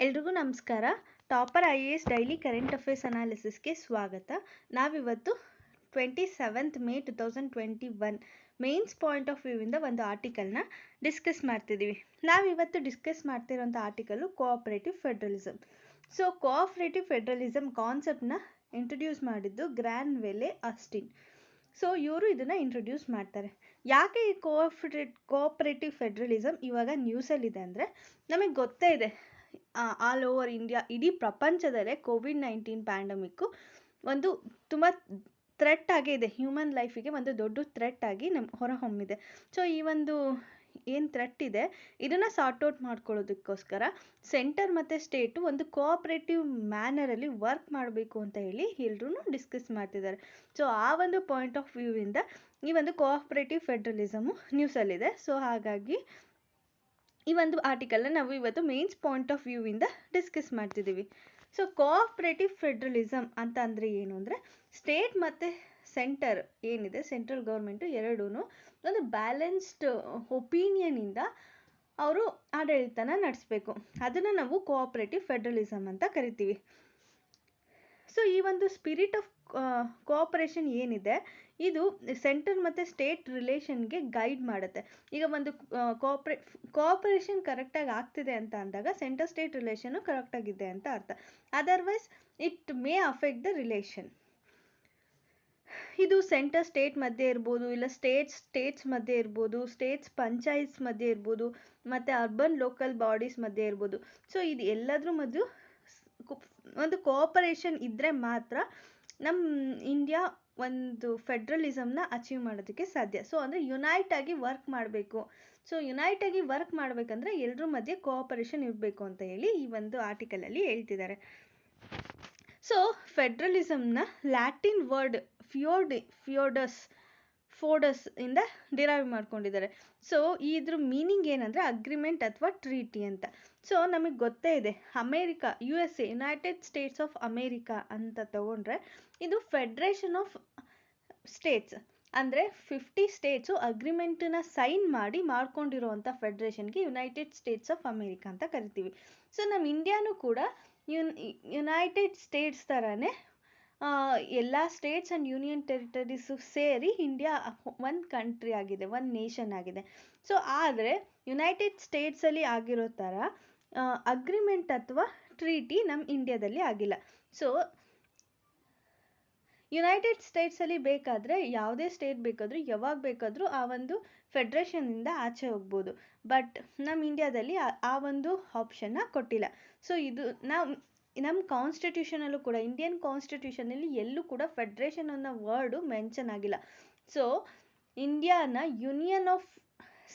ಎಲ್ರಿಗೂ ನಮಸ್ಕಾರ. Topper IAS daily current affairs ಅನಾಲಿಸಿಸ್ಗೆ ಸ್ವಾಗತ. ನಾವಿವತ್ತು 27th May 2021 mains point of ವ್ಯೂವಿಂದ ಒಂದು ಆರ್ಟಿಕಲ್ನ ಡಿಸ್ಕಸ್ ಮಾಡ್ತಿದ್ದೀವಿ. ನಾವಿವತ್ತು ಡಿಸ್ಕಸ್ ಮಾಡ್ತಿರೋಂಥ article cooperative federalism. So cooperative federalism ಕಾನ್ಸೆಪ್ಟ್ನ ಇಂಟ್ರೊಡ್ಯೂಸ್ ಮಾಡಿದ್ದು ಗ್ರ್ಯಾನ್ವೆಲೆ ಆಸ್ಟಿನ್. ಸೊ ಇವರು ಇದನ್ನು ಇಂಟ್ರೊಡ್ಯೂಸ್ ಮಾಡ್ತಾರೆ. ಯಾಕೆ ಈ ಕೋಆಪರೇಟಿವ್ ಫೆಡ್ರಲಿಸಮ್ ಇವಾಗ ನ್ಯೂಸಲ್ಲಿದೆ ಅಂದರೆ, ನಮಗೆ ಗೊತ್ತೇ ಇದೆ ಆಲ್ ಓವರ್ ಇಂಡಿಯಾ, ಇಡೀ ಪ್ರಪಂಚದಲ್ಲೇ COVID-19 ಪ್ಯಾಂಡಮಿಕ್ಕು ಒಂದು ತುಂಬ ಥ್ರೆಟ್ ಆಗೇ ಇದೆ. ಹ್ಯೂಮನ್ ಲೈಫಿಗೆ ಒಂದು ದೊಡ್ಡ ಥ್ರೆಟ್ ಆಗಿ ಹೊರಹೊಮ್ಮಿದೆ. ಸೊ ಈ ಒಂದು ಏನು ಥ್ರೆಟ್ ಇದೆ ಇದನ್ನು ಸಾರ್ಟ್ ಔಟ್ ಮಾಡ್ಕೊಳ್ಳೋದಕ್ಕೋಸ್ಕರ ಸೆಂಟರ್ ಮತ್ತು ಸ್ಟೇಟು ಒಂದು ಕೋಆಪರೇಟಿವ್ ಮ್ಯಾನರಲ್ಲಿ ವರ್ಕ್ ಮಾಡಬೇಕು ಅಂತ ಹೇಳಿ ಎಲ್ಲರೂ ಡಿಸ್ಕಸ್ ಮಾಡ್ತಿದ್ದಾರೆ. ಸೊ ಆ ಒಂದು ಪಾಯಿಂಟ್ ಆಫ್ ವ್ಯೂವಿಂದ ಈ ಒಂದು ಕೋಆಪರೇಟಿವ್ ಫೆಡ್ರಲಿಸಮು ನ್ಯೂಸಲ್ಲಿದೆ. ಸೊ ಹಾಗಾಗಿ ಈ ಒಂದು ಆರ್ಟಿಕಲ್ನ ನಾವು ಇವತ್ತು ಮೇನ್ಸ್ ಪಾಯಿಂಟ್ ಆಫ್ ವ್ಯೂವಿಂದ ಡಿಸ್ಕಸ್ ಮಾಡ್ತಿದ್ದೀವಿ. ಸೊ ಕೋಆಪರೇಟಿವ್ ಫೆಡ್ರಲಿಸಮ್ ಅಂತ ಅಂದರೆ ಏನು ಅಂದರೆ, ಸ್ಟೇಟ್ ಮತ್ತು ಸೆಂಟರ್ ಏನಿದೆ, ಸೆಂಟ್ರಲ್ ಗೌರ್ಮೆಂಟು ಎರಡೂ ಒಂದು ಬ್ಯಾಲೆನ್ಸ್ಡ್ ಒಪಿನಿಯನಿಂದ ಅವರು ಆಡಳಿತನ ನಡೆಸಬೇಕು. ಅದನ್ನು ನಾವು ಕೋಆಪರೇಟಿವ್ ಫೆಡ್ರಲಿಸಮ್ ಅಂತ ಕರಿತೀವಿ. ಸೊ ಈ ಒಂದು ಸ್ಪಿರಿಟ್ ಆಫ್ ಕೋಆಪರೇಷನ್ ಏನಿದೆ ಇದು ಸೆಂಟರ್ ಮತ್ತು ಸ್ಟೇಟ್ ರಿಲೇಷನ್ಗೆ ಗೈಡ್ ಮಾಡುತ್ತೆ. ಈಗ ಒಂದು ಕೋಆಪರೇಷನ್ ಕರೆಕ್ಟಾಗಿ ಆಗ್ತಿದೆ ಅಂತ ಅಂದಾಗ ಸೆಂಟರ್ ಸ್ಟೇಟ್ ರಿಲೇಷನ್ನು ಕರೆಕ್ಟಾಗಿದೆ ಅಂತ ಅರ್ಥ. Otherwise it may affect the relation. ಇದು ಸೆಂಟರ್ ಸ್ಟೇಟ್ ಮಧ್ಯೆ ಇರ್ಬೋದು, ಇಲ್ಲ ಸ್ಟೇಟ್ಸ್ ಮಧ್ಯೆ ಇರ್ಬೋದು, ಸ್ಟೇಟ್ಸ್ ಪಂಚಾಯತ್ಸ್ ಮಧ್ಯೆ ಇರ್ಬೋದು, ಮತ್ತು ಅರ್ಬನ್ ಲೋಕಲ್ ಬಾಡೀಸ್ ಮಧ್ಯೆ ಇರ್ಬೋದು. ಸೊ ಇದು ಎಲ್ಲದ್ರ ಮಧ್ಯೆ ಒಂದು ಕೋಆಪರೇಷನ್ ಇದ್ದರೆ ಮಾತ್ರ ನಮ್ಮ ಇಂಡಿಯಾ ಒಂದು ಫೆಡ್ರಲಿಸಮ್ನ ಅಚೀವ್ ಮಾಡೋದಕ್ಕೆ ಸಾಧ್ಯ. ಸೊ ಅಂದರೆ ಯುನೈಟ್ ಆಗಿ ವರ್ಕ್ ಮಾಡಬೇಕು. ಸೊ ಯುನೈಟ್ ಆಗಿ ವರ್ಕ್ ಮಾಡಬೇಕಂದ್ರೆ ಎಲ್ಲರ ಮಧ್ಯೆ ಕೋಆಪರೇಷನ್ ಇರಬೇಕು ಅಂತ ಹೇಳಿ ಈ ಒಂದು ಆರ್ಟಿಕಲಲ್ಲಿ ಹೇಳ್ತಿದ್ದಾರೆ. ಸೊ ಫೆಡ್ರಲಿಸಮ್ನ ಲ್ಯಾಟಿನ್ ವರ್ಡ್ ಫೋಡಸ್ ಇಂದ ಡಿರೈವ್ ಮಾಡ್ಕೊಂಡಿದ್ದಾರೆ. ಸೊ ಇದ್ರ ಮೀನಿಂಗ್ ಏನಂದರೆ ಅಗ್ರಿಮೆಂಟ್ ಅಥವಾ ಟ್ರೀಟಿ ಅಂತ. ಸೊ ನಮಗೆ ಗೊತ್ತೇ ಇದೆ, America, USA, United States of America ಅಂತ ತಗೊಂಡ್ರೆ ಇದು ಫೆಡ್ರೇಷನ್ ಆಫ್ ಸ್ಟೇಟ್ಸ್. ಅಂದರೆ 50 ಸ್ಟೇಟ್ಸು ಅಗ್ರಿಮೆಂಟನ್ನ ಸೈನ್ ಮಾಡಿ ಮಾಡ್ಕೊಂಡಿರೋವಂಥ ಫೆಡ್ರೇಷನ್ಗೆ ಯುನೈಟೆಡ್ ಸ್ಟೇಟ್ಸ್ ಆಫ್ ಅಮೇರಿಕಾ ಅಂತ ಕರಿತೀವಿ. ಸೊ ನಮ್ಮ ಇಂಡಿಯಾನೂ ಕೂಡ ಯುನೈಟೆಡ್ ಸ್ಟೇಟ್ಸ್ ಥರನೇ ಎಲ್ಲ ಸ್ಟೇಟ್ಸ್ ಆ್ಯಂಡ್ ಯೂನಿಯನ್ ಟೆರಿಟರೀಸು ಸೇರಿ ಇಂಡಿಯಾ ಒಂದು ಕಂಟ್ರಿ ಆಗಿದೆ, ಒಂದು ನೇಷನ್ ಆಗಿದೆ. ಸೊ ಆದರೆ ಯುನೈಟೆಡ್ ಸ್ಟೇಟ್ಸಲ್ಲಿ ಆಗಿರೋ ಥರ ಅಗ್ರಿಮೆಂಟ್ ಅಥವಾ ಟ್ರೀಟಿ ನಮ್ಮ ಇಂಡಿಯಾದಲ್ಲಿ ಆಗಿಲ್ಲ. ಸೊ ಯುನೈಟೆಡ್ ಸ್ಟೇಟ್ಸಲ್ಲಿ ಬೇಕಾದರೆ ಯಾವುದೇ ಸ್ಟೇಟ್ ಬೇಕಾದರೂ ಯಾವಾಗ ಬೇಕಾದರೂ ಆ ಒಂದು ಫೆಡ್ರೇಷನಿಂದ ಆಚೆ ಹೋಗ್ಬೋದು. ಬಟ್ ನಮ್ಮ ಇಂಡಿಯಾದಲ್ಲಿ ಆ ಒಂದು ಆಪ್ಷನ್ನ ಕೊಟ್ಟಿಲ್ಲ. ಸೊ ಇದು ನಮ್ಮ ಕಾನ್ಸ್ಟಿಟ್ಯೂಷನಲ್ಲೂ ಕೂಡ, ಇಂಡಿಯನ್ ಕಾನ್ಸ್ಟಿಟ್ಯೂಷನಲ್ಲಿ ಎಲ್ಲೂ ಕೂಡ ಫೆಡ್ರೇಷನ್ ಅನ್ನೋ ವರ್ಡು ಮೆನ್ಷನ್ ಆಗಿಲ್ಲ. ಸೊ ಇಂಡಿಯಾನ ಯೂನಿಯನ್ ಆಫ್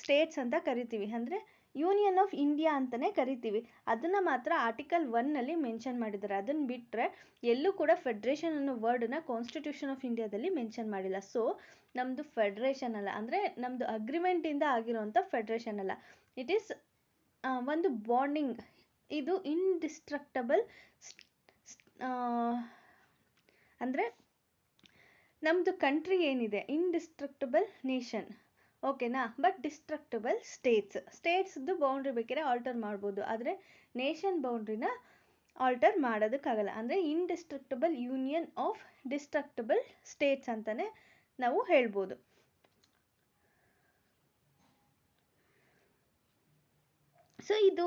ಸ್ಟೇಟ್ಸ್ ಅಂತ ಕರಿತೀವಿ, ಅಂದರೆ ಯೂನಿಯನ್ ಆಫ್ ಇಂಡಿಯಾ ಅಂತಲೇ ಕರಿತೀವಿ. ಅದನ್ನು ಮಾತ್ರ ಆರ್ಟಿಕಲ್ 1ನಲ್ಲಿ ಮೆನ್ಷನ್ ಮಾಡಿದ್ದಾರೆ. ಅದನ್ನು ಬಿಟ್ಟರೆ ಎಲ್ಲೂ ಕೂಡ ಫೆಡ್ರೇಷನ್ ಅನ್ನೋ ವರ್ಡನ್ನ ಕಾನ್ಸ್ಟಿಟ್ಯೂಷನ್ ಆಫ್ ಇಂಡಿಯಾದಲ್ಲಿ ಮೆನ್ಷನ್ ಮಾಡಿಲ್ಲ. ಸೊ ನಮ್ಮದು ಫೆಡ್ರೇಷನ್ ಅಲ್ಲ, ಅಂದರೆ ನಮ್ಮದು ಅಗ್ರಿಮೆಂಟಿಂದ ಆಗಿರೋಂಥ ಫೆಡ್ರೇಷನ್ ಅಲ್ಲ. ಇಟ್ ಈಸ್ ಒಂದು ಬಾಂಡಿಂಗ್. ಇದು ಇಂಡಿಸ್ಟ್ರಕ್ಟಬಲ್, ಅಂದರೆ ನಮ್ಮದು ಕಂಟ್ರಿ ಏನಿದೆ ಇಂಡಿಸ್ಟ್ರಕ್ಟಬಲ್ ನೇಷನ್, ಓಕೆನಾ. ಬಟ್ ಡಿಸ್ಟ್ರಕ್ಟಬಲ್ ಸ್ಟೇಟ್ಸ್ದು ಬೌಂಡ್ರಿ ಬೇಕಾದ್ರೆ ಆಲ್ಟರ್ ಮಾಡ್ಬೋದು, ಆದರೆ ನೇಷನ್ ಬೌಂಡ್ರಿನ ಆಲ್ಟರ್ ಮಾಡೋದಕ್ಕಾಗಲ್ಲ. ಅಂದರೆ ಇಂಡಿಸ್ಟ್ರಕ್ಟಬಲ್ ಯೂನಿಯನ್ ಆಫ್ ಡಿಸ್ಟ್ರಕ್ಟಬಲ್ ಸ್ಟೇಟ್ಸ್ ಅಂತಲೇ ನಾವು ಹೇಳ್ಬೋದು. ಸೊ ಇದು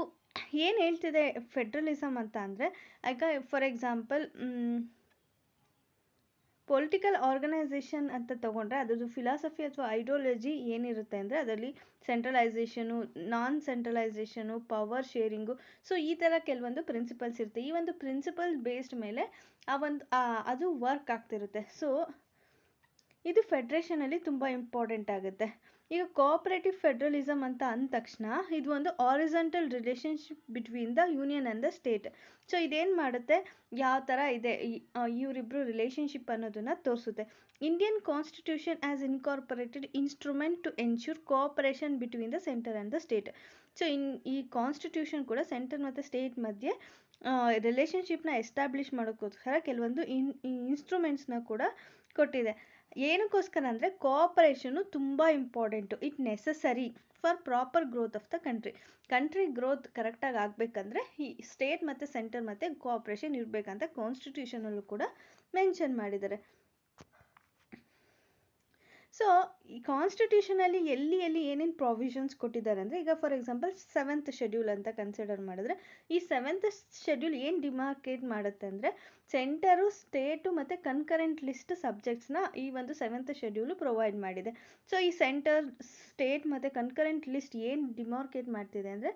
ಏನು ಹೇಳ್ತಿದೆ ಫೆಡ್ರಲಿಸಮ್ ಅಂತ ಅಂದರೆ, ಈಗ ಫಾರ್ ಎಕ್ಸಾಂಪಲ್ ಪೊಲಿಟಿಕಲ್ ಆರ್ಗನೈಸೇಷನ್ ಅಂತ ತಗೊಂಡ್ರೆ ಅದರದ್ದು ಫಿಲಾಸಫಿ ಅಥವಾ ಐಡಿಯಾಲಜಿ ಏನಿರುತ್ತೆ ಅಂದರೆ ಅದರಲ್ಲಿ ಸೆಂಟ್ರಲೈಸೇಷನು, ನಾನ್ ಸೆಂಟ್ರಲೈಸೇಷನು, ಪವರ್ ಶೇರಿಂಗು, ಸೊ ಈ ಥರ ಕೆಲವೊಂದು ಪ್ರಿನ್ಸಿಪಲ್ಸ್ ಇರುತ್ತೆ. ಈ ಒಂದು ಪ್ರಿನ್ಸಿಪಲ್ ಬೇಸ್ಡ್ ಮೇಲೆ ಅದು ವರ್ಕ್ ಆಗ್ತಿರುತ್ತೆ. ಸೊ ಇದು ಫೆಡ್ರೇಷನಲ್ಲಿ ತುಂಬ ಇಂಪಾರ್ಟೆಂಟ್ ಆಗುತ್ತೆ. ಈಗ ಕೋಆಪರೇಟಿವ್ ಫೆಡ್ರಲಿಸಮ್ ಅಂತ ಅಂದ ತಕ್ಷಣ ಇದು ಒಂದು horizontal relationship between the union and the state. So ಇದೇನು ಮಾಡುತ್ತೆ, ಯಾವ ಥರ ಇದೆ ಇವರಿಬ್ಬರು ರಿಲೇಷನ್ಶಿಪ್ ಅನ್ನೋದನ್ನು ತೋರಿಸುತ್ತೆ. Indian constitution as incorporated instrument to ensure cooperation between the centre and the state. So ಈ ಕಾನ್ಸ್ಟಿಟ್ಯೂಷನ್ ಕೂಡ ಸೆಂಟರ್ ಮತ್ತು ಸ್ಟೇಟ್ ಮಧ್ಯೆ ರಿಲೇಷನ್ಶಿಪ್ನ ಎಸ್ಟಾಬ್ಲಿಷ್ ಮಾಡೋಕ್ಕೋಸ್ಕರ ಕೆಲವೊಂದು ಇನ್ಸ್ಟ್ರೂಮೆಂಟ್ಸ್ನ ಕೂಡ ಕೊಟ್ಟಿದೆ. ಏನಕ್ಕೋಸ್ಕರ ಅಂದರೆ ಕೋಆಪರೇಷನು ತುಂಬ important, it necessary for proper growth of the country growth ಕರೆಕ್ಟಾಗಿ ಆಗಬೇಕಂದ್ರೆ ಈ ಸ್ಟೇಟ್ ಮತ್ತು ಸೆಂಟರ್ ಮತ್ತು ಕೋಆಪ್ರೇಷನ್ ಇರಬೇಕಂತ ಕಾನ್ಸ್ಟಿಟ್ಯೂಷನಲ್ಲೂ ಕೂಡ ಮೆನ್ಷನ್ ಮಾಡಿದ್ದಾರೆ. ಸೊ ಈ ಕಾನ್ಸ್ಟಿಟ್ಯೂಷನಲ್ಲಿ ಎಲ್ಲಿ ಏನೇನು ಪ್ರಾವಿಷನ್ಸ್ ಕೊಟ್ಟಿದ್ದಾರೆ ಅಂದರೆ, ಈಗ ಫಾರ್ ಎಕ್ಸಾಂಪಲ್ 7th ಶೆಡ್ಯೂಲ್ ಅಂತ ಕನ್ಸಿಡರ್ ಮಾಡಿದ್ರೆ, ಈ 7th ಶೆಡ್ಯೂಲ್ ಏನು ಡಿಮಾರ್ಕೇಟ್ ಮಾಡುತ್ತೆ ಅಂದರೆ, ಸೆಂಟರು, ಸ್ಟೇಟು ಮತ್ತು ಕನ್ಕರೆಂಟ್ ಲಿಸ್ಟ್ ಸಬ್ಜೆಕ್ಟ್ಸ್ನ ಈ ಒಂದು 7th ಶೆಡ್ಯೂಲು ಪ್ರೊವೈಡ್ ಮಾಡಿದೆ. ಸೊ ಈ ಸೆಂಟರ್, ಸ್ಟೇಟ್ ಮತ್ತು ಕನ್ಕರೆಂಟ್ ಲಿಸ್ಟ್ ಏನು ಡಿಮಾರ್ಕೇಟ್ ಮಾಡ್ತಿದೆ ಅಂದರೆ,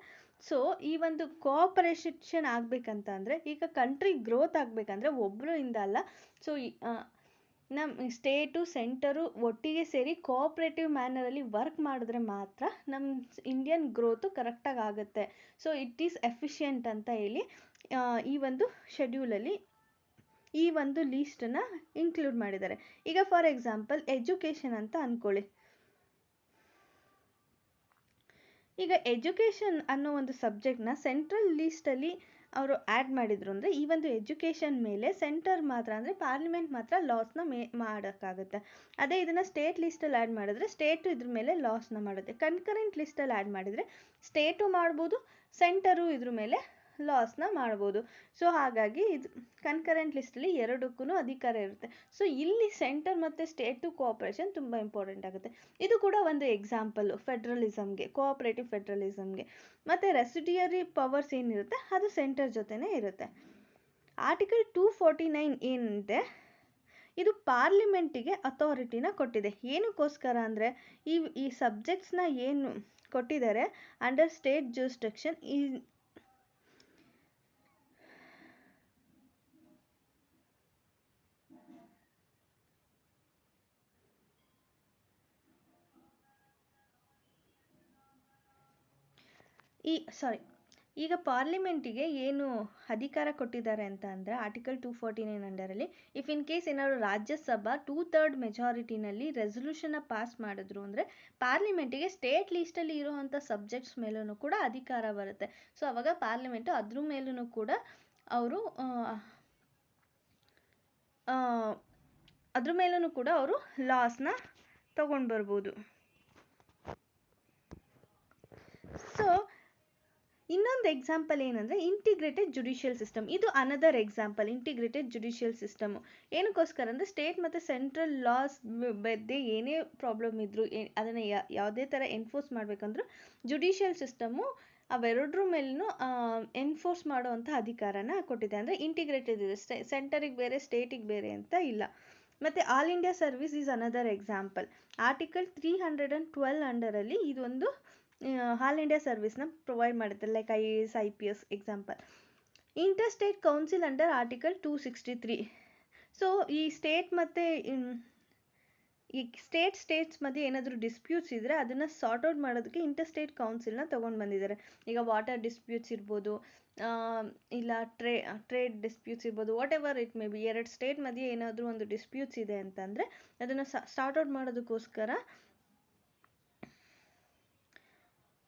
ಸೊ ಈ ಒಂದು ಕೋಆಪರೇಷನ್ ಆಗಬೇಕಂತ ಅಂದರೆ, ಈಗ ಕಂಟ್ರಿ ಗ್ರೋತ್ ಆಗಬೇಕಂದ್ರೆ ಒಬ್ಬರು ಇಂದ ಅಲ್ಲ, ಸೊ ನಮ್ಮ ಸ್ಟೇಟು ಸೆಂಟರು ಒಟ್ಟಿಗೆ ಸೇರಿ ಕೋಆಪ್ರೇಟಿವ್ ಮ್ಯಾನರಲ್ಲಿ ವರ್ಕ್ ಮಾಡಿದ್ರೆ ಮಾತ್ರ ನಮ್ಮ ಇಂಡಿಯನ್ ಗ್ರೋತು ಕರೆಕ್ಟಾಗಿ ಆಗುತ್ತೆ. ಸೊ ಇಟ್ ಈಸ್ ಎಫಿಷಿಯೆಂಟ್ ಅಂತ ಹೇಳಿ ಈ ಒಂದು ಶೆಡ್ಯೂಲಲ್ಲಿ ಈ ಒಂದು ಲೀಸ್ಟನ್ನು ಇನ್ಕ್ಲೂಡ್ ಮಾಡಿದ್ದಾರೆ. ಈಗ ಫಾರ್ ಎಕ್ಸಾಂಪಲ್ ಎಜುಕೇಷನ್ ಅಂತ ಅಂದ್ಕೊಳ್ಳಿ. ಈಗ ಎಜುಕೇಷನ್ ಅನ್ನೋ ಒಂದು ಸಬ್ಜೆಕ್ಟ್ನ ಸೆಂಟ್ರಲ್ ಲೀಸ್ಟಲ್ಲಿ ಅವರು ಆ್ಯಡ್ ಮಾಡಿದ್ರು ಅಂದರೆ, ಈ ಒಂದು ಎಜುಕೇಷನ್ ಮೇಲೆ ಸೆಂಟರ್ ಮಾತ್ರ ಅಂದರೆ ಪಾರ್ಲಿಮೆಂಟ್ ಮಾತ್ರ ಲಾಸ್ನ ಮಾಡೋಕ್ಕಾಗುತ್ತೆ. ಅದೇ ಇದನ್ನು ಸ್ಟೇಟ್ ಲಿಸ್ಟಲ್ಲಿ ಆ್ಯಡ್ ಮಾಡಿದ್ರೆ ಸ್ಟೇಟು ಇದ್ರ ಮೇಲೆ ಲಾಸ್ನ ಮಾಡುತ್ತೆ. ಕನ್ಕರೆಂಟ್ ಲಿಸ್ಟಲ್ಲಿ ಆ್ಯಡ್ ಮಾಡಿದರೆ ಸ್ಟೇಟು ಮಾಡ್ಬೋದು, ಸೆಂಟರು ಇದ್ರ ಮೇಲೆ ಲಾಸ್ನ ಮಾಡ್ಬೋದು. ಸೊ ಹಾಗಾಗಿ ಇದು ಕನ್ಕರೆಂಟ್ ಲಿಸ್ಟಲ್ಲಿ ಎರಡಕ್ಕೂ ಅಧಿಕಾರ ಇರುತ್ತೆ. ಸೊ ಇಲ್ಲಿ ಸೆಂಟರ್ ಮತ್ತು ಸ್ಟೇಟು ಕೋಆಪ್ರೇಷನ್ ತುಂಬ ಇಂಪಾರ್ಟೆಂಟ್ ಆಗುತ್ತೆ. ಇದು ಕೂಡ ಒಂದು ಎಕ್ಸಾಂಪಲ್ಲು ಫೆಡ್ರಲಿಸಮ್ಗೆ, ಕೋಆಪ್ರೇಟಿವ್ ಫೆಡ್ರಲಿಸಮ್ಗೆ. ಮತ್ತು ರೆಸಿಡಿಯರಿ ಪವರ್ಸ್ ಏನಿರುತ್ತೆ ಅದು ಸೆಂಟರ್ ಜೊತೆನೇ ಇರುತ್ತೆ. ಆರ್ಟಿಕಲ್ 249 ಏನಿದೆ, ಇದು ಪಾರ್ಲಿಮೆಂಟಿಗೆ ಅಥಾರಿಟಿನ ಕೊಟ್ಟಿದೆ. ಏನಕ್ಕೋಸ್ಕರ ಅಂದರೆ, ಈ ಸಬ್ಜೆಕ್ಟ್ಸ್ನ ಏನು ಕೊಟ್ಟಿದ್ದಾರೆ ಅಂಡರ್ ಸ್ಟೇಟ್ ಜೂರಿಸ್ಡಿಕ್ಷನ್, ಈಗ ಪಾರ್ಲಿಮೆಂಟಿಗೆ ಏನು ಅಧಿಕಾರ ಕೊಟ್ಟಿದ್ದಾರೆ ಅಂತ ಅಂದರೆ, ಆರ್ಟಿಕಲ್ 249 ಅಂಡರಲ್ಲಿ ಇಫ್ ಇನ್ ಕೇಸ್ ಏನಾದ್ರು ರಾಜ್ಯಸಭಾ 2/3 ಮೆಜಾರಿಟಿನಲ್ಲಿ ರೆಸೊಲ್ಯೂಷನ್ನ ಪಾಸ್ ಮಾಡಿದ್ರು ಅಂದರೆ ಪಾರ್ಲಿಮೆಂಟಿಗೆ ಸ್ಟೇಟ್ ಲೀಸ್ಟಲ್ಲಿ ಇರೋವಂಥ ಸಬ್ಜೆಕ್ಟ್ಸ್ ಮೇಲೂ ಕೂಡ ಅಧಿಕಾರ ಬರುತ್ತೆ. ಸೊ ಅವಾಗ ಪಾರ್ಲಿಮೆಂಟು ಅದ್ರ ಮೇಲೂ ಕೂಡ ಅವರು ಲಾಸ್ನ ತಗೊಂಡು ಬರ್ಬೋದು. ಸೊ ಇನ್ನೊಂದು ಎಕ್ಸಾಂಪಲ್ ಏನಂದರೆ ಇಂಟಿಗ್ರೇಟೆಡ್ ಜುಡಿಷಿಯಲ್ ಸಿಸ್ಟಮ್. ಇದು another example, integrated judicial system. ಏನಕ್ಕೋಸ್ಕರ ಅಂದರೆ, ಸ್ಟೇಟ್ ಮತ್ತು ಸೆಂಟ್ರಲ್ ಲಾಸ್ ಬಗ್ಗೆ ಏನೇ ಪ್ರಾಬ್ಲಮ್ ಇದ್ದರೂ ಅದನ್ನು ಯಾವುದೇ ಥರ ಎನ್ಫೋರ್ಸ್ ಮಾಡಬೇಕಂದ್ರೂ ಜುಡಿಷಿಯಲ್ ಸಿಸ್ಟಮು ಅವೆರಡರ ಮೇಲೂ ಎನ್ಫೋರ್ಸ್ ಮಾಡುವಂಥ ಅಧಿಕಾರನ ಕೊಟ್ಟಿದೆ. ಅಂದರೆ ಇಂಟಿಗ್ರೇಟೆಡ್ ಇದೆ, ಸೆಂಟರಿಗೆ ಬೇರೆ ಸ್ಟೇಟಿಗೆ ಬೇರೆ ಅಂತ ಇಲ್ಲ. ಮತ್ತು all India service is another example. Article 312 ಅಂಡರಲ್ಲಿ ಇದೊಂದು ಆಲ್ ಇಂಡಿಯಾ ಸರ್ವಿಸ್ನ ಪ್ರೊವೈಡ್ ಮಾಡುತ್ತೆ, like IAS IPS example. Inter state council under article 263. So ಈ ಸ್ಟೇಟ್ ಮತ್ತು ಈ ಸ್ಟೇಟ್ಸ್ ಮಧ್ಯೆ ಏನಾದರೂ ಡಿಸ್ಪ್ಯೂಟ್ಸ್ ಇದ್ದರೆ ಅದನ್ನು ಸಾರ್ಟ್ ಔಟ್ ಮಾಡೋದಕ್ಕೆ ಇಂಟರ್ ಸ್ಟೇಟ್ ಕೌನ್ಸಿಲ್ನ ತೊಗೊಂಡು ಬಂದಿದ್ದಾರೆ. ಈಗ ವಾಟರ್ ಡಿಸ್ಪ್ಯೂಟ್ಸ್ ಇರ್ಬೋದು, ಇಲ್ಲ ಟ್ರೇಡ್ ಡಿಸ್ಪ್ಯೂಟ್ಸ್ ಇರ್ಬೋದು, whatever it may be. ಎರಡು ಸ್ಟೇಟ್ ಮಧ್ಯೆ ಏನಾದರೂ ಒಂದು ಡಿಸ್ಪ್ಯೂಟ್ಸ್ ಇದೆ ಅಂತಂದರೆ ಅದನ್ನು ಸಾರ್ಟ್ ಔಟ್ ಮಾಡೋದಕ್ಕೋಸ್ಕರ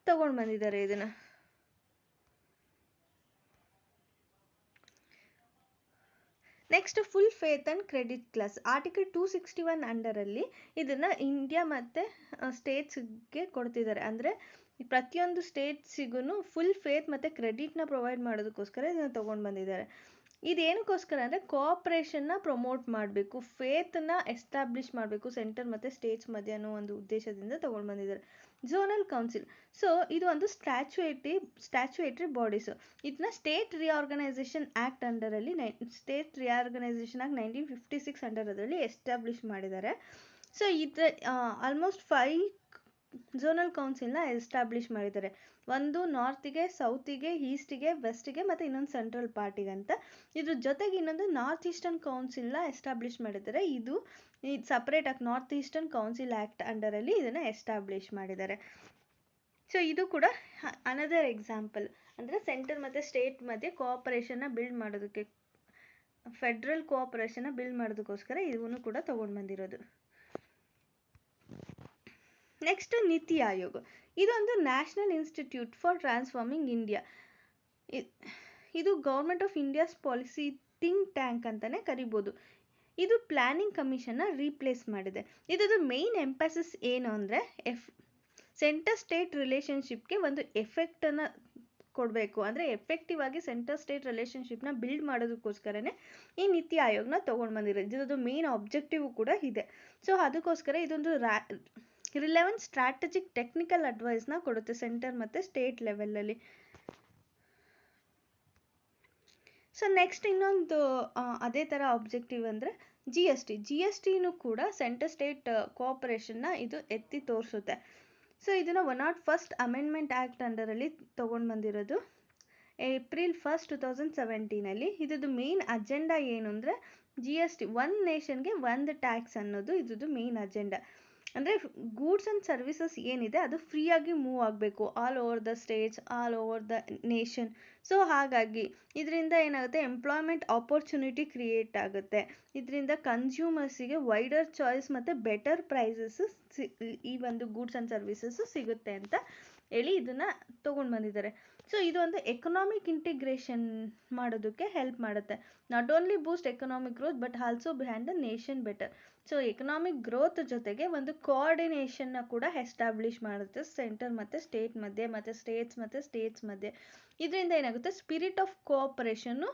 ತಗೊಂಡು ಬಂದಿದ್ದಾರೆ ಇದನ್ನು. Next full faith and credit class. Article 261 ಅಂಡರಲ್ಲಿ ಇದನ್ನು ಇಂಡಿಯಾ ಮತ್ತು ಸ್ಟೇಟ್ಸ್ಗೆ ಕೊಡ್ತಿದ್ದಾರೆ. ಅಂದರೆ ಪ್ರತಿಯೊಂದು ಸ್ಟೇಟ್ಸಿಗೂ ಫುಲ್ ಫೇತ್ ಮತ್ತು ಕ್ರೆಡಿಟ್ನ ಪ್ರೊವೈಡ್ ಮಾಡೋದಕ್ಕೋಸ್ಕರ ಇದನ್ನು ತೊಗೊಂಡು ಬಂದಿದ್ದಾರೆ. ಇದೇನಕ್ಕೋಸ್ಕರ ಅಂದರೆ ಕೋಆಪ್ರೇಷನ್ನ ಪ್ರಮೋಟ್ ಮಾಡಬೇಕು, ಫೇತನ್ನ ಎಸ್ಟಾಬ್ಲಿಷ್ ಮಾಡಬೇಕು ಸೆಂಟರ್ ಮತ್ತು ಸ್ಟೇಟ್ಸ್ ಮಧ್ಯೆ ಅನ್ನೋ ಒಂದು ಉದ್ದೇಶದಿಂದ ತೊಗೊಂಡು ಬಂದಿದ್ದಾರೆ. Zonal council. ಸೊ ಇದು ಒಂದು ಸ್ಟ್ಯಾಚ್ಯುಯೇಟ್ರಿ ಬಾಡೀಸು. ಇದನ್ನ ಸ್ಟೇಟ್ ರಿಆರ್ಗನೈಸೇಷನ್ ಆ್ಯಕ್ಟ್ ಅಂಡರಲ್ಲಿ ಸ್ಟೇಟ್ ರಿಆರ್ಗನೈಸೇಷನ್ ಆ್ಯಕ್ಟ್ 1956 ಅಂಡರ್ ಅದರಲ್ಲಿ ಎಸ್ಟಾಬ್ಲಿಷ್ ಮಾಡಿದ್ದಾರೆ. ಸೊ ಇದು ಆಲ್ಮೋಸ್ಟ್ 5 ಝೋನಲ್ ಕೌನ್ಸಿಲ್ನ ಎಸ್ಟಾಬ್ಲಿಷ್ ಮಾಡಿದ್ದಾರೆ. ಒಂದು ನಾರ್ತಿಗೆ, ಸೌತಿಗೆ, ಈಸ್ಟಿಗೆ, ವೆಸ್ಟಿಗೆ ಮತ್ತು ಇನ್ನೊಂದು ಸೆಂಟ್ರಲ್ ಪಾರ್ಟಿಗೆ ಅಂತ. ಇದ್ರ ಜೊತೆಗೆ ಇನ್ನೊಂದು ನಾರ್ತ್ ಈಸ್ಟರ್ನ್ ಕೌನ್ಸಿಲ್ನ ಎಸ್ಟಾಬ್ಲಿಷ್ ಮಾಡಿದ್ದಾರೆ. ಇದು ಸಪ್ರೇಟಾಗಿ ನಾರ್ತ್ ಈಸ್ಟರ್ನ್ ಕೌನ್ಸಿಲ್ ಆ್ಯಕ್ಟ್ ಅಂಡರಲ್ಲಿ ಇದನ್ನು ಎಸ್ಟಾಬ್ಲಿಷ್ ಮಾಡಿದ್ದಾರೆ. ಸೊ ಇದು ಕೂಡ ಅನದರ್ ಎಕ್ಸಾಂಪಲ್. ಅಂದರೆ ಸೆಂಟರ್ ಮತ್ತು ಸ್ಟೇಟ್ ಮಧ್ಯೆ ಕೋಆಪರೇಷನ್ನ ಬಿಲ್ಡ್ ಮಾಡೋದಕ್ಕೆ, ಫೆಡ್ರಲ್ ಕೋಆಪರೇಷನ್ನ ಬಿಲ್ಡ್ ಮಾಡೋದಕ್ಕೋಸ್ಕರ ಇವನು ಕೂಡ ತೊಗೊಂಡು ಬಂದಿರೋದು. ನೆಕ್ಸ್ಟ್ ನೀತಿ ಆಯೋಗ. ಇದೊಂದು national institute for transforming India. ಇದು government of India's policy think tank ಅಂತಲೇ ಕರಿಬೋದು. ಇದು ಪ್ಲಾನಿಂಗ್ ಕಮಿಷನ್ನ ರೀಪ್ಲೇಸ್ ಮಾಡಿದೆ. ಇದ್ರದ್ದು ಮೇನ್ ಎಂಫಸಿಸ್ ಏನು ಅಂದರೆ ಸೆಂಟರ್ ಸ್ಟೇಟ್ ರಿಲೇಷನ್ಶಿಪ್ಗೆ ಒಂದು ಎಫೆಕ್ಟನ್ನು ಕೊಡಬೇಕು, ಅಂದರೆ ಎಫೆಕ್ಟಿವ್ ಆಗಿ ಸೆಂಟರ್ ಸ್ಟೇಟ್ ರಿಲೇಷನ್ಶಿಪ್ನ ಬಿಲ್ಡ್ ಮಾಡೋದಕ್ಕೋಸ್ಕರನೇ ಈ ನೀತಿ ಆಯೋಗನ ತೊಗೊಂಡು ಬಂದಿರೋದು. ಇದ್ರದ್ದು ಮೇನ್ ಆಬ್ಜೆಕ್ಟಿವ್ ಕೂಡ ಇದೆ. ಸೊ ಅದಕ್ಕೋಸ್ಕರ ಇದೊಂದು ರಿಲೆವೆಂಟ್ ಸ್ಟ್ರಾಟಜಿಕ್ ಟೆಕ್ನಿಕಲ್ ಅಡ್ವೈಸ್ನ ಕೊಡುತ್ತೆ ಸೆಂಟರ್ ಮತ್ತು ಸ್ಟೇಟ್ ಲೆವೆಲಲ್ಲಿ. ಸೊ ನೆಕ್ಸ್ಟ್ ಇನ್ನೊಂದು ಅದೇ ಥರ ಆಬ್ಜೆಕ್ಟಿವ್ ಅಂದರೆ ಜಿ ಎಸ್ ಟಿನೂ ಕೂಡ ಸೆಂಟರ್ ಸ್ಟೇಟ್ ಕೋಆಪರೇಷನ್ನ ಇದು ಎತ್ತಿ ತೋರಿಸುತ್ತೆ. ಸೊ ಇದನ್ನು 101st ಅಮೆಂಡ್ಮೆಂಟ್ ಆ್ಯಕ್ಟ್ ಅಂಡರಲ್ಲಿ ತೊಗೊಂಡು ಬಂದಿರೋದು April 1, 2017. ಇದ್ರದ್ದು ಮೇನ್ ಅಜೆಂಡಾ ಏನು ಅಂದರೆ GST, ಒನ್ ನೇಷನ್ಗೆ ಒಂದು ಟ್ಯಾಕ್ಸ್ ಅನ್ನೋದು ಇದ್ರದ್ದು ಮೇನ್ ಅಜೆಂಡಾ. ಅಂದರೆ ಗೂಡ್ಸ್ ಆ್ಯಂಡ್ ಸರ್ವಿಸಸ್ ಏನಿದೆ ಅದು ಫ್ರೀಯಾಗಿ ಮೂವ್ ಆಗಬೇಕು all over the States, all over the nation. So ಹಾಗಾಗಿ ಇದರಿಂದ ಏನಾಗುತ್ತೆ, ಎಂಪ್ಲಾಯ್ಮೆಂಟ್ ಆಪರ್ಚುನಿಟಿ ಕ್ರಿಯೇಟ್ ಆಗುತ್ತೆ. ಇದರಿಂದ ಕನ್ಸ್ಯೂಮರ್ಸಿಗೆ ವೈಡರ್ ಚಾಯ್ಸ್ ಮತ್ತು ಬೆಟರ್ ಪ್ರೈಸಸ್ ಈ ಒಂದು ಗೂಡ್ಸ್ ಆ್ಯಂಡ್ ಸರ್ವಿಸಸ್ಸು ಸಿಗುತ್ತೆ ಅಂತ ಹೇಳಿ ಇದನ್ನು ತೊಗೊಂಡು ಬಂದಿದ್ದಾರೆ. ಸೊ ಇದು ಒಂದು ಎಕನಾಮಿಕ್ ಇಂಟಿಗ್ರೇಷನ್ ಮಾಡೋದಕ್ಕೆ ಹೆಲ್ಪ್ ಮಾಡುತ್ತೆ. Not only Boost economic growth but also behind the nation better. So economic growth ಜೊತೆಗೆ ಒಂದು ಕೋಆರ್ಡಿನೇಷನ್ನ ಕೂಡ ಎಸ್ಟಾಬ್ಲಿಷ್ ಮಾಡುತ್ತೆ ಸೆಂಟರ್ ಮತ್ತು ಸ್ಟೇಟ್ ಮಧ್ಯೆ ಮತ್ತು ಸ್ಟೇಟ್ಸ್ ಮಧ್ಯೆ. ಇದರಿಂದ ಏನಾಗುತ್ತೆ, ಸ್ಪಿರಿಟ್ ಆಫ್ ಕೋಆಪರೇಷನ್ನು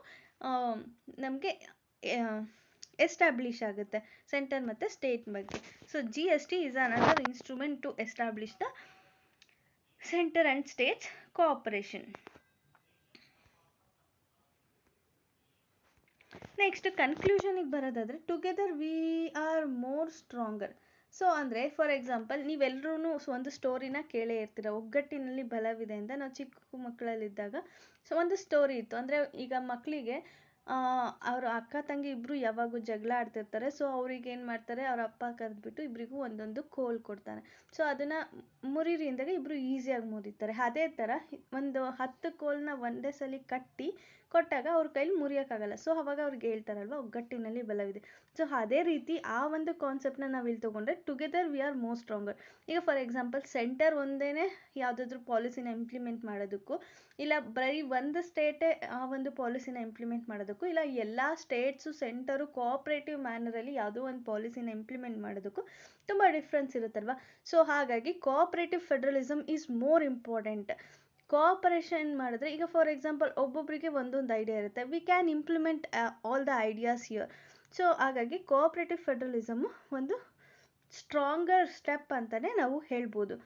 ನಮಗೆ ಎಸ್ಟಾಬ್ಲಿಷ್ ಆಗುತ್ತೆ ಸೆಂಟರ್ ಮತ್ತು ಸ್ಟೇಟ್ ಬಗ್ಗೆ. So GST is another instrument to establish the centre and states cooperation. Next ಕನ್ಕ್ಲೂಷನಿಗೆ ಬರೋದಾದರೆ, together we are more stronger. So ಅಂದರೆ ಫಾರ್ ಎಕ್ಸಾಂಪಲ್ ನೀವೆಲ್ಲರೂ ಒಂದು ಸ್ಟೋರಿನ ಕೇಳೇ ಇರ್ತೀರ, ಒಗ್ಗಟ್ಟಿನಲ್ಲಿ ಬಲವಿದೆ ಅಂತ. ನಾವು ಚಿಕ್ಕ ಮಕ್ಕಳಲ್ಲಿದ್ದಾಗ ಸೊ ಒಂದು ಸ್ಟೋರಿ ಇತ್ತು. ಅಂದರೆ ಈಗ ಮಕ್ಕಳಿಗೆ ಅವ್ರ ಅಕ್ಕ ತಂಗಿ ಇಬ್ಬರು ಯಾವಾಗೂ ಜಗಳ ಆಡ್ತಿರ್ತಾರೆ. ಸೊ ಅವ್ರಿಗೆ ಏನು ಮಾಡ್ತಾರೆ, ಅವ್ರ ಅಪ್ಪ ಕರೆದ್ಬಿಟ್ಟು ಇಬ್ಬರಿಗೂ ಒಂದೊಂದು ಕೋಲ್ ಕೊಡ್ತಾನೆ. ಸೊ ಅದನ್ನು ಮುರಿರಿ ಅಂದಾಗ ಇಬ್ಬರು ಈಸಿಯಾಗಿ ಮುರಿತಾರೆ. ಅದೇ ಥರ ಒಂದು 10 ಕೋಲನ್ನ ಒಂದೇ ಸಲ ಕಟ್ಟಿ ಕೊಟ್ಟಾಗ ಅವ್ರ ಕೈಲಿ ಮುರಿಯೋಕ್ಕಾಗಲ್ಲ. ಸೊ ಅವಾಗ ಅವ್ರಿಗೆ ಹೇಳ್ತಾರಲ್ವ, ಒಗ್ಗಟ್ಟಿನಲ್ಲಿ ಬಲವಿದೆ. ಸೊ ಅದೇ ರೀತಿ ಆ ಒಂದು ಕಾನ್ಸೆಪ್ಟನ್ನ ನಾವು ಇಲ್ಲಿ ತೊಗೊಂಡ್ರೆ together we are more stronger. ಈಗ ಫಾರ್ ಎಕ್ಸಾಂಪಲ್ ಸೆಂಟರ್ ಒಂದೇ ಯಾವುದಾದ್ರೂ ಪಾಲಿಸಿನ ಇಂಪ್ಲಿಮೆಂಟ್ ಮಾಡೋದಕ್ಕೂ, ಇಲ್ಲ ಬರೀ ಒಂದು ಸ್ಟೇಟೇ ಆ ಒಂದು ಪಾಲಿಸಿನ ಇಂಪ್ಲಿಮೆಂಟ್ ಮಾಡೋದಕ್ಕೂ, ಇಲ್ಲ ಎಲ್ಲ ಸ್ಟೇಟ್ಸು ಸೆಂಟರು ಕೋಆಪ್ರೇಟಿವ್ ಮ್ಯಾನರಲ್ಲಿ ಯಾವುದೋ ಒಂದು ಪಾಲಿಸಿನ ಇಂಪ್ಲಿಮೆಂಟ್ ಮಾಡೋದಕ್ಕೂ ತುಂಬ ಡಿಫ್ರೆನ್ಸ್ ಇರುತ್ತಲ್ವ. ಸೊ ಹಾಗಾಗಿ cooperative federalism is more important. Cooperation ಮಾಡಿದ್ರೆ, ಈಗ ಫಾರ್ ಎಕ್ಸಾಂಪಲ್ ಒಬ್ಬೊಬ್ಬರಿಗೆ ಒಂದೊಂದು ಐಡಿಯಾ ಇರುತ್ತೆ, we can implement all the ideas here. So ಹಾಗಾಗಿ ಕೋಆಪ್ರೇಟಿವ್ ಫೆಡರಲಿಸಮು ಒಂದು ಸ್ಟ್ರಾಂಗರ್ ಸ್ಟೆಪ್ ಅಂತಲೇ ನಾವು ಹೇಳ್ಬೋದು.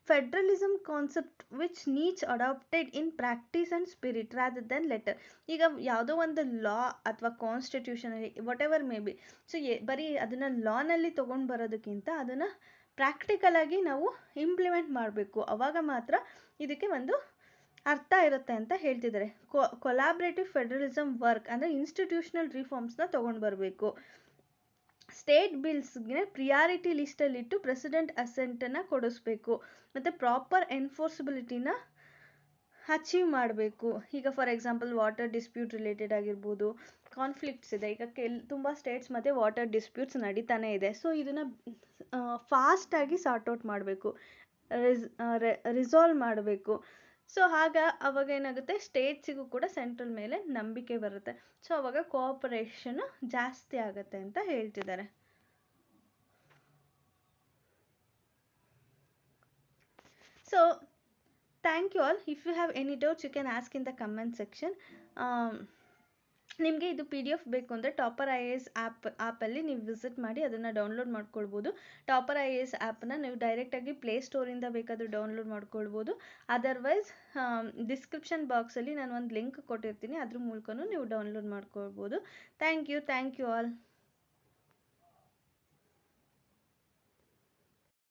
Federalism concept which needs adapted in practice and spirit rather than letter. ಈಗ ಯಾವುದೋ ಒಂದು ಲಾ ಅಥವಾ ಕಾನ್ಸ್ಟಿಟ್ಯೂಷನಲ್ಲಿ whatever may be, so ಬರೀ ಅದನ್ನು ಲಾನಲ್ಲಿ ತೊಗೊಂಡು ಬರೋದಕ್ಕಿಂತ ಅದನ್ನು ಪ್ರಾಕ್ಟಿಕಲ್ ಆಗಿ ನಾವು ಇಂಪ್ಲಿಮೆಂಟ್ ಮಾಡಬೇಕು. ಆವಾಗ ಮಾತ್ರ ಇದಕ್ಕೆ ಒಂದು ಅರ್ಥ ಇರುತ್ತೆ ಅಂತ ಹೇಳ್ತಿದ್ದಾರೆ. ಕೊಲಾಬ್ರೇಟಿವ್ ಫೆಡರಲಿಸಮ್ ವರ್ಕ್ ಅಂದರೆ ಇನ್ಸ್ಟಿಟ್ಯೂಷನಲ್ ರಿಫಾರ್ಮ್ಸ್ನ ತೊಗೊಂಡು ಬರಬೇಕು. ಸ್ಟೇಟ್ ಬಿಲ್ಸ್ಗೆ ಪ್ರಿಯಾರಿಟಿ ಲಿಸ್ಟಲ್ಲಿಟ್ಟು ಪ್ರೆಸಿಡೆಂಟ್ ಅಸೆಂಟನ್ನು ಕೊಡಿಸ್ಬೇಕು ಮತ್ತು ಪ್ರಾಪರ್ ಎನ್ಫೋರ್ಸಿಬಿಲಿಟಿನ ಅಚೀವ್ ಮಾಡಬೇಕು. ಈಗ for example water dispute related ಆಗಿರ್ಬೋದು, ಕಾನ್ಫ್ಲಿಕ್ಟ್ಸ್ ಇದೆ. ಈಗ ತುಂಬ ಸ್ಟೇಟ್ಸ್ ಮತ್ತು ವಾಟರ್ ಡಿಸ್ಪ್ಯೂಟ್ಸ್ ನಡೀತಾನೆ ಇದೆ. ಸೊ ಇದನ್ನು ಫಾಸ್ಟಾಗಿ ಸಾರ್ಟ್ಔಟ್ ಮಾಡಬೇಕು, ರಿಸಾಲ್ವ್ ಮಾಡಬೇಕು. ಸೊ ಅವಾಗ ಏನಾಗುತ್ತೆ, ಸ್ಟೇಟ್ಸಿಗೂ ಕೂಡ ಸೆಂಟ್ರಲ್ ಮೇಲೆ ನಂಬಿಕೆ ಬರುತ್ತೆ. ಸೊ ಅವಾಗ ಕೋಆಪರೇಷನು ಜಾಸ್ತಿ ಆಗುತ್ತೆ ಅಂತ ಹೇಳ್ತಿದ್ದಾರೆ. So thank you all. If you have any doubts you can ask in the comment section. ನಿಮಗೆ ಇದು PDF ಬೇಕು ಅಂದರೆ ಟಾಪರ್ IAS ಆ್ಯಪಲ್ಲಿ ನೀವು ವಿಸಿಟ್ ಮಾಡಿ ಅದನ್ನು ಡೌನ್ಲೋಡ್ ಮಾಡ್ಕೊಳ್ಬೋದು. ಟಾಪರ್ IAS ಆ್ಯಪನ್ನ ನೀವು ಡೈರೆಕ್ಟಾಗಿ ಪ್ಲೇಸ್ಟೋರಿಂದ ಬೇಕಾದರೂ ಡೌನ್ಲೋಡ್ ಮಾಡ್ಕೊಳ್ಬೋದು. ಅದರ್ವೈಸ್ ಡಿಸ್ಕ್ರಿಪ್ಷನ್ ಬಾಕ್ಸಲ್ಲಿ ನಾನು ಒಂದು ಲಿಂಕ್ ಕೊಟ್ಟಿರ್ತೀನಿ, ಅದ್ರ ಮೂಲಕನೂ ನೀವು ಡೌನ್ಲೋಡ್ ಮಾಡ್ಕೊಳ್ಬೋದು. Thank you all.